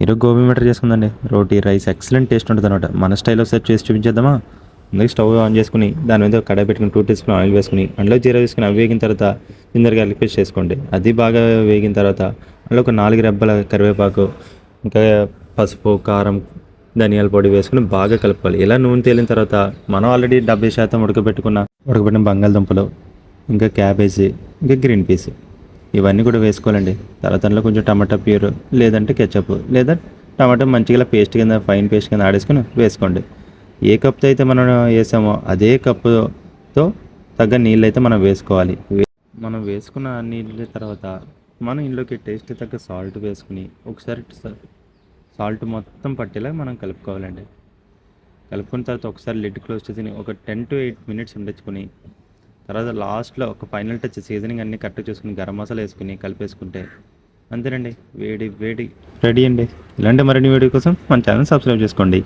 ఈరోజు గోబీ మటర్ చేసుకుందండి. రోటీ rice excellent taste ఉంటుంది అనమాట. మన స్టైల్లో సెట్ చేసి చూపించేద్దామా? అందుకే స్టవ్ ఆన్ చేసుకుని దాని మీద కడాయి పెట్టుకుని 2 టీ స్పూన్ ఆయిల్ వేసుకుని అందులో జీరా వేసుకుని అవి వేగిన తర్వాత జింజర్ గార్లిక్ పేస్ట్ చేసుకోండి. అది బాగా వేగిన తర్వాత అందులో ఒక 4 రెబ్బల కరివేపాకు, ఇంకా పసుపు, కారం, ధనియాల పొడి వేసుకుని బాగా కలుపుకోవాలి. ఇలా నూనె తేలిన తర్వాత మనం ఆల్రెడీ 70% ఉడకబెట్టిన బంగాళదుంపలు, ఇంకా క్యాబేజీ, ఇంకా గ్రీన్ పీస్ ఇవన్నీ కూడా వేసుకోవాలండి. తర్వాత అందులో కొంచెం టమాటా ప్యూర్ లేదంటే కెచప్ లేదా టమాటా మంచిగా పేస్ట్ కింద ఫైన్ పేస్ట్ కింద ఆడేసుకుని వేసుకోండి. ఏ కప్తో అయితే మనం వేసామో అదే కప్పుతో తగ్గ నీళ్ళు అయితే మనం వేసుకోవాలి. మనం వేసుకున్న నీళ్ళ తర్వాత మనం ఇందులోకి టేస్ట్ తగ్గ సాల్ట్ వేసుకుని ఒకసారి సాల్ట్ మొత్తం పట్టేలా మనం కలుపుకోవాలండి. కలుపుకున్న తర్వాత ఒకసారి లిడ్ క్లోజ్ చేసి ఒక 10 to 8 మినిట్స్ ఉండొచ్చుకొని తర్వాత లాస్ట్లో ఒక ఫైనల్ టచ్ సీజనింగ్ అన్నీ కరెక్ట్ చేసుకుని గరం మసాలా వేసుకుని కలిపేసుకుంటే అంతేనండి, వేడి వేడి రెడీ అండి. ఇలాంటి మరిన్ని వీడియో కోసం మన ఛానల్ సబ్స్క్రైబ్ చేసుకోండి.